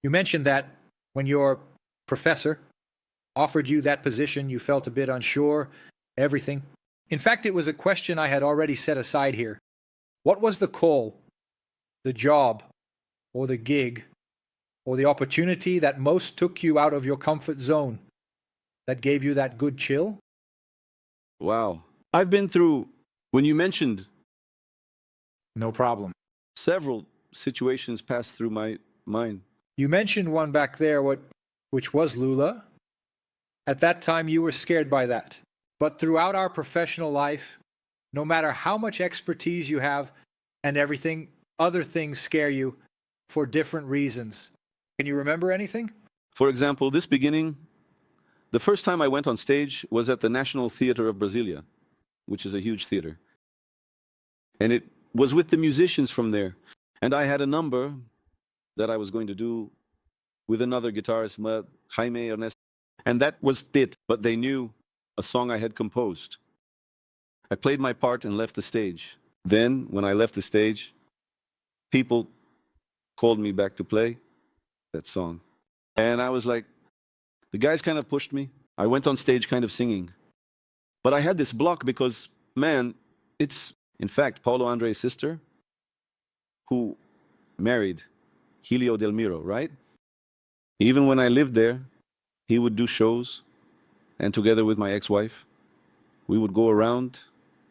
You mentioned that when your professor offered you that position, you felt a bit unsure, everything. In fact, it was a question I had already set aside here. What was the call, the job, or the gig, or the opportunity that most took you out of your comfort zone, that gave you that good chill? Wow. I've been through, when you mentioned, No problem. several situations passed through my mind. You mentioned one back there, which was Lula. At that time, you were scared by that. But throughout our professional life, no matter how much expertise you have and everything, other things scare you for different reasons. Can you remember anything? For example, this beginning, the first time I went on stage was at the National Theatre of Brasilia, which is a huge theater. And it was with the musicians from there. And I had a number that I was going to do with another guitarist, Jaime Ernesto. And that was it, but they knew a song I had composed. I played my part and left the stage. Then, when I left the stage, people called me back to play that song. And I was like, the guys kind of pushed me. I went on stage kind of singing. But I had this block because, man, it's, in fact, Paulo Andre's sister, who married Helio Del Miro, right? Even when I lived there, he would do shows, and together with my ex-wife, we would go around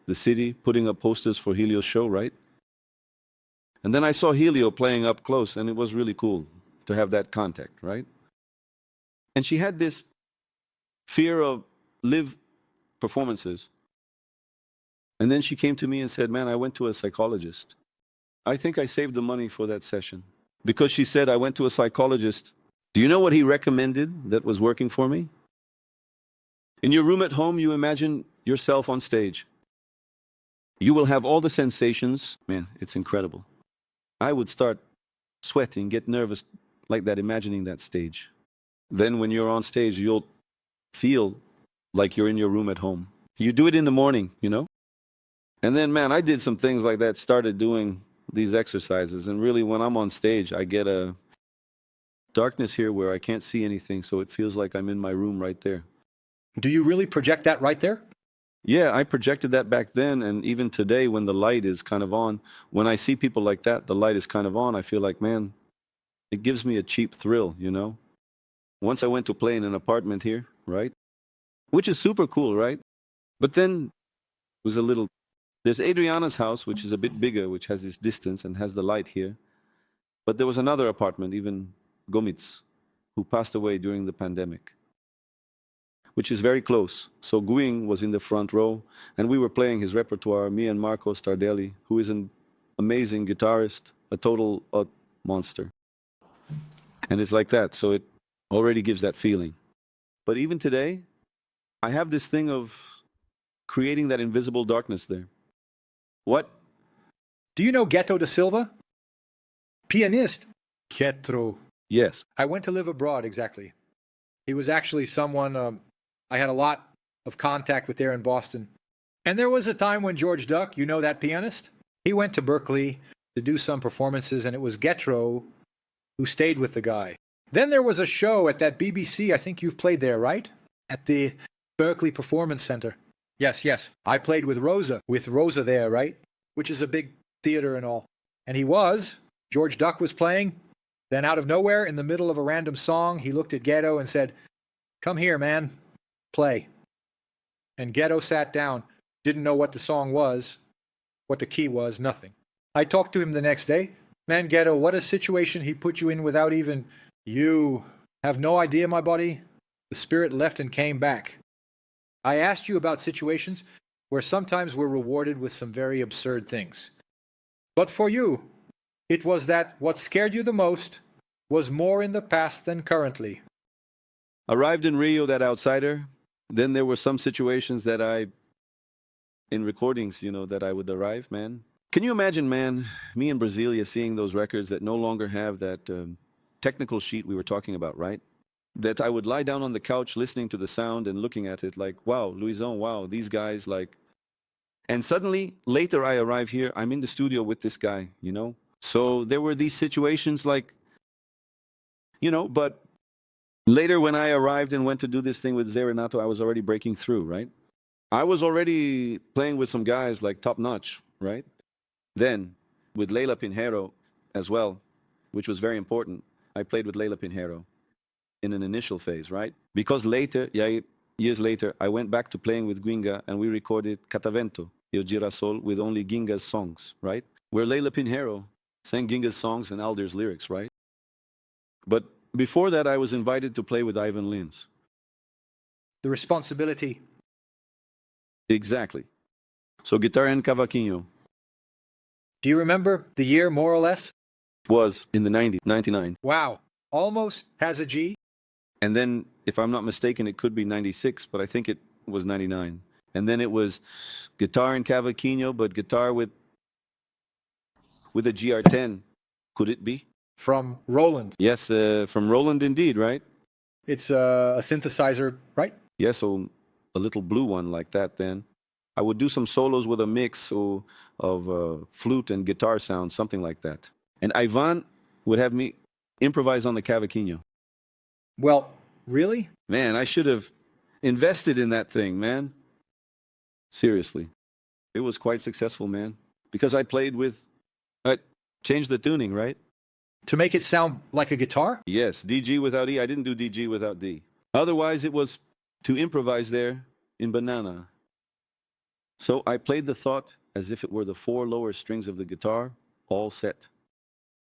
the city putting up posters for Helio's show, right? And then I saw Helio playing up close, and it was really cool to have that contact, right? And she had this fear of live performances. And then she came to me and said, man, I went to a psychologist. I think I saved the money for that session. Because she said, I went to a psychologist. Do you know what he recommended that was working for me? In your room at home, you imagine yourself on stage. You will have all the sensations. Man, it's incredible. I would start sweating, get nervous like that, imagining that stage. Then when you're on stage, you'll feel like you're in your room at home. You do it in the morning, you know? And then, man, I did some things like that, started doing these exercises. And really, when I'm on stage, I get a darkness here where I can't see anything, so it feels like I'm in my room right there. Do you really project that right there? Yeah, I projected that back then, and even today when the light is kind of on, when I see people like that, the light is kind of on, I feel like, man, it gives me a cheap thrill, you know? Once I went to play in an apartment here, right? Which is super cool, right? But then it was a little... There's Adriana's house, which is a bit bigger, which has this distance and has the light here. But there was another apartment, even Gomitz, who passed away during the pandemic, which is very close. So Guing was in the front row, and we were playing his repertoire, me and Marco Stardelli, who is an amazing guitarist, a total monster. And it's like that, so it already gives that feeling. But even today, I have this thing of creating that invisible darkness there. What? Do you know Ghetto da Silva? Pianist. Getro. Yes. I went to live abroad, exactly. He was actually someone I had a lot of contact with there in Boston. And there was a time when George Duck, you know that pianist? He went to Berklee to do some performances, and it was Getro who stayed with the guy. Then there was a show at that BBC, I think you've played there, right? At the Berklee Performance Center. Yes. I played with Rosa there, right? Which is a big theater and all. And George Duck was playing. Then out of nowhere, in the middle of a random song, he looked at Ghetto and said, come here, man, play. And Ghetto sat down, didn't know what the song was, what the key was, nothing. I talked to him the next day. Man, Ghetto, what a situation he put you in without even... You have no idea, my buddy. The spirit left and came back. I asked you about situations where sometimes we're rewarded with some very absurd things. But for you, it was that what scared you the most was more in the past than currently. Arrived in Rio, that outsider. Then there were some situations that in recordings, you know, that I would arrive, man. Can you imagine, man, me in Brasilia seeing those records that no longer have that technical sheet we were talking about, right? That I would lie down on the couch listening to the sound and looking at it like, wow, Luison, wow, these guys, like... And suddenly, later I arrive here, I'm in the studio with this guy, you know? So there were these situations like, But later when I arrived and went to do this thing with Zé Renato, I was already breaking through, right? I was already playing with some guys like top notch, right? Then with Leila Pinheiro as well, which was very important. I played with Leila Pinheiro in an initial phase, right? Because later, years later, I went back to playing with Guinga and we recorded Catavento, Eu Girasol, with only Ginga's songs, right? Where Leila Pinheiro sang Ginga's songs and Alder's lyrics, right? But before that, I was invited to play with Ivan Lins. The responsibility. Exactly. So guitar and cavaquinho. Do you remember the year, more or less? Was in the 90s, 99. Wow. Almost has a G. And then, if I'm not mistaken, it could be 96, but I think it was 99. And then it was guitar and cavaquinho, but guitar with a GR10. Could it be? From Roland. Yes, from Roland indeed, right? It's a synthesizer, right? Yes, so a little blue one like that then. I would do some solos with a mix of flute and guitar sound, something like that. And Ivan would have me improvise on the cavaquinho. Well, really? Man, I should have invested in that thing, man. Seriously. It was quite successful, man. Because I changed the tuning, right? To make it sound like a guitar? Yes, DG without E. I didn't do DG without D. Otherwise, it was to improvise there in banana. So I played the thought as if it were the 4 lower strings of the guitar, all set.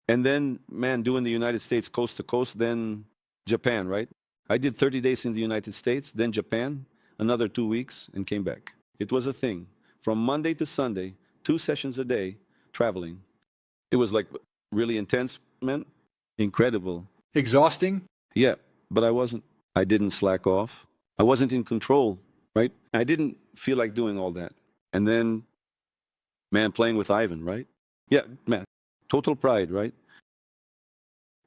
And then, man, doing the United States coast to coast, then Japan, right? I did 30 days in the United States, then Japan, another 2 weeks, and came back. It was a thing. From Monday to Sunday, 2 sessions a day, traveling. It was like really intense, man. Incredible. Exhausting? Yeah, but I didn't slack off. I wasn't in control, right? I didn't feel like doing all that. And then, man, playing with Ivan, right? Yeah, man, total pride, right?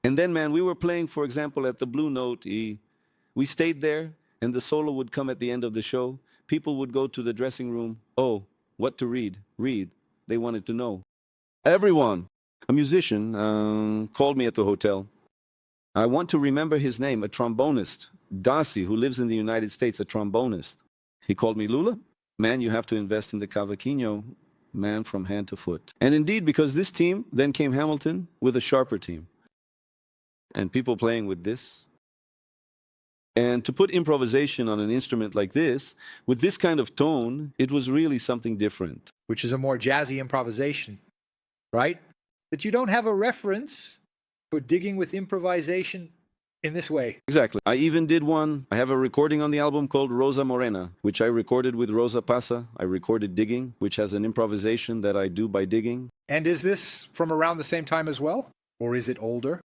And then, man, we were playing, for example, at the Blue Note. We stayed there, and the solo would come at the end of the show. People would go to the dressing room. Oh, what to read? Read. They wanted to know. Everyone, a musician, called me at the hotel. I want to remember his name, a trombonist, Dasi, who lives in the United States, a trombonist. He called me, Lula, man, you have to invest in the cavaquinho, man, from hand to foot. And indeed, because this team, then came Hamilton with a sharper team. And people playing with this. And to put improvisation on an instrument like this, with this kind of tone, it was really something different. Which is a more jazzy improvisation, right? That you don't have a reference for digging with improvisation in this way. Exactly. I even did one. I have a recording on the album called Rosa Morena, which I recorded with Rosa Pasa. I recorded digging, which has an improvisation that I do by digging. And is this from around the same time as well? Or is it older?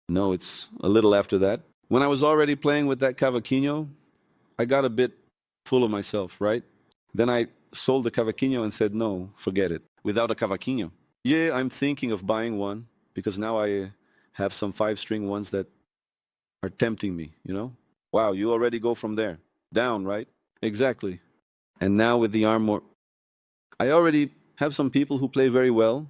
No, it's a little after that. When I was already playing with that cavaquinho, I got a bit full of myself, right? Then I sold the cavaquinho and said, no, forget it. Without a cavaquinho. Yeah, I'm thinking of buying one because now I have some 5-string ones that are tempting me, you know? Wow, you already go from there. Down, right? Exactly. And now with the arm more... I already have some people who play very well,